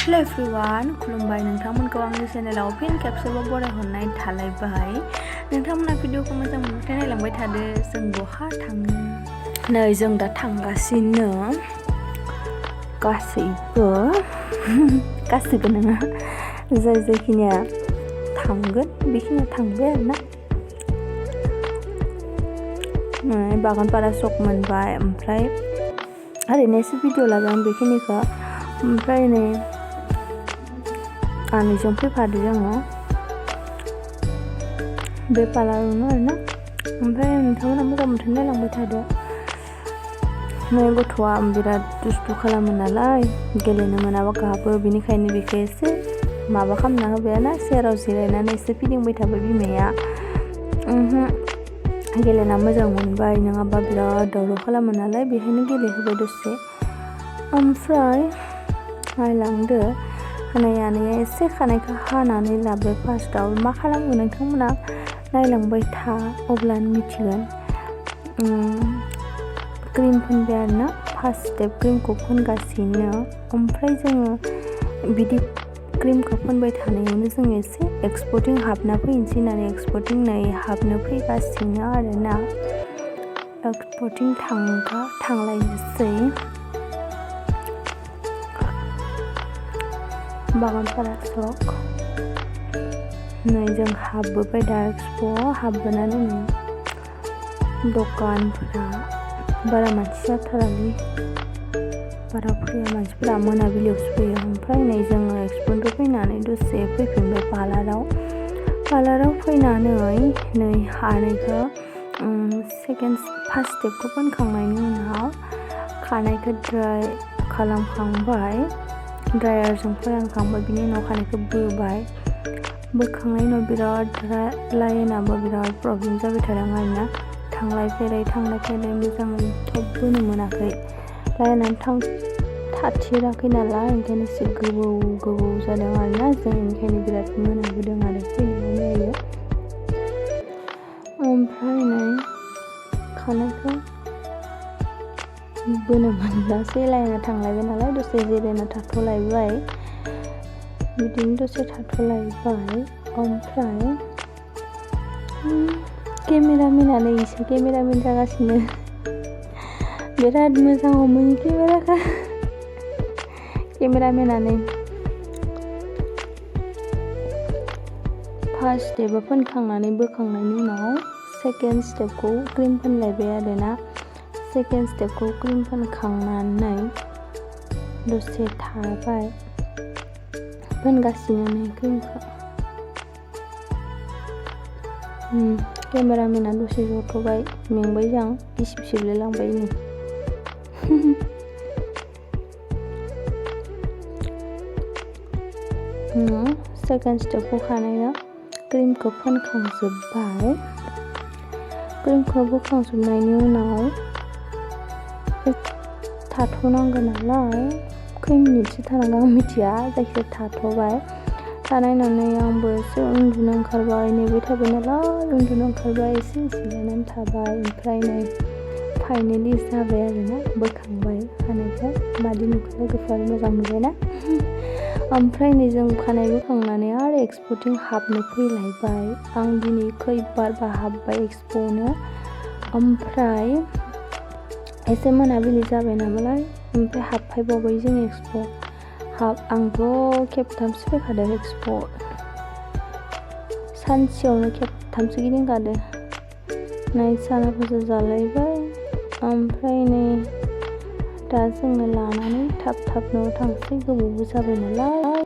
Hello everyone खुलुमबाय नोंथांमोनखौ आंनि चेनेलाव फिन खेबसेबाव बरायहरनाय थालायबाय। नोंथांमोना भिडिअखौ मोजां मोनबाथाय नायलांबाय थादो। जों बहा थाङो? नै जों दा थांगासिनो गासैबो नङा जायखिनिया थांगोन बेखिनिया थांबाय आरोना। बागानपारा सक मोनबाय ओमफ्राय ओरैनो एसे भिडिअ लाबाय आं बेखिनिखौ। ओमफ्राय नै आनैजों फैफादो जोङो बे पार्लारावनो आरोना। ओमफ्राय नोंथांमोना मोजां मोनथाय नायलांबाय थादो। नै गथ'आ बिराद दुस्थु खालामो नालाय गेलेनो मोनाबा गाबो, बिनिखायनो बेखौ एसे माबा खालामना होबाय आरोना। सेराव जिरायनानै एसे फिदिंबाय थाबाय बिमाया। गेलेना मोजां मोनबाय, नङाबा बिराद दावराव खालामो नालाय बेखायनो गेलेहोबाय दसे। ओमफ्राय नायलांदो आनैया एसे खानायखौ हानानै लाबाय। फार्स्टआव मा खालामो नोंथांमोना नायलांबाय था अब्लानो मिथिगोन। क्रिम फोनबाय आरोना, फार्स्ट स्टेप क्रिमखौ फोनगासिनो। ओमफ्राय जोङो बिदि क्रिमखौ फोनबाय थानायावनो जों एसे एक्सप'थिं हाबना फैनोसै होननानै एक्सप'थिं नै हाबनो फैगासिनो आरोना। एक्सप'थिं थांलायनोसै। बागानपारा सक नै जों हाबबोबाय दा एक्सप'आव। हाबबोनानै नै दखानफोरा बारा मानसि जाथारालै, बारा फैया मानसिफोरा, मोनाबिलियावसो फैयो। ओमफ्राय नै जोङो एक्सप'निफ्राय फैनानै दसे फैफिनबाय पार्लाराव फैनानै नै आनैखौ फार्स्ट स्टेपखौ फोनखांनायनि उनाव खानायखौ ड्राइ खालामखांबाय, ड्रायारजों फोरानखांबाय। बिनि उनाव खानायखौ बोबाय। बोखांनायनि उनाव बिराद लाइनाबो बिराद प्रब्लेम जाबाय थादों आरोना। थांलाय फैलाय मोजाङै बोनो मोनाखै। लाइनानो थाथिराखै नालाय ओंखायनो एसे गोबौ जादों आरोना। जों ओंखायनो बिराद मोनाबोदों आरो फैनायाव। ओमफ्राय नै खानायखौ बोनो मोनब्लासै, लाइना थांलायबाय नालाय दसे जिरायना थाथ'लायबाय। बिदिनो दसे थाथ'लायबाय। ओमफ्राय केमेरामेनानो एसे केमेरामेन जागासिनो। बिराद मोजां हमो केमेराखौ केमेरामेनानो। फार्स्ट स्टेपआ फोनखांनानै बोखांनायनि उनाव सेकेन्ड स्टेपखौ क्रिम फोनलायबाय आरोना। सेकेन्ड स्टेपखौ क्रिम फोनखांनानै दसे थाबाय फोनगासिनो नै क्रिमखौ। केमेरामेना दसे जथ'बाय, मेंबाय जों, गिसिब सिबलायलांबाय नै। सेकेन्ड स्टेपखौ खानाया क्रिमखौ फोनखांजोब्बाय। क्रिमखौ बोखांजोबनायनि उनाव थाथ'नांगौ नालाय, खै मिनिटसो थानांगौ आं मिथिया, जायखिजाया थाथ'बाय। थानायनानै आंबो एसे उन्दुनो ओंखारबाय, नेबाय थाबाय नालाय उन्दुनो ओंखारबाय, एसे जिरायनानै थाबाय। ओमफ्राय नै फाइनेलि जाबाय आरोना, बोखांबाय खानायखौ। मादि नुखो लोगोफोर, मोजां नुबायना? ओमफ्राय नै जों खानाय बोखांनानै आरो एक्सप'थिं हाबनो फैलायबाय। आं दिनै खैबारबा हाबबाय एक्सप'आवनो। ओमफ्राय एसे मोनाबिलि जाबाय नालाय, ओमफ्राय हाबफैबावबाय जों एक्सप'आव। आंथ' खेबथामसो फैखादों एक्सप'आव, सानसेयावनो खेबथामसो गिदिंखादों। नै साना भाजा जालायबाय। ओमफ्राय नै दा जोङो लानानै थाब न'आव थांसै, गोबावबो जाबाय नालाय।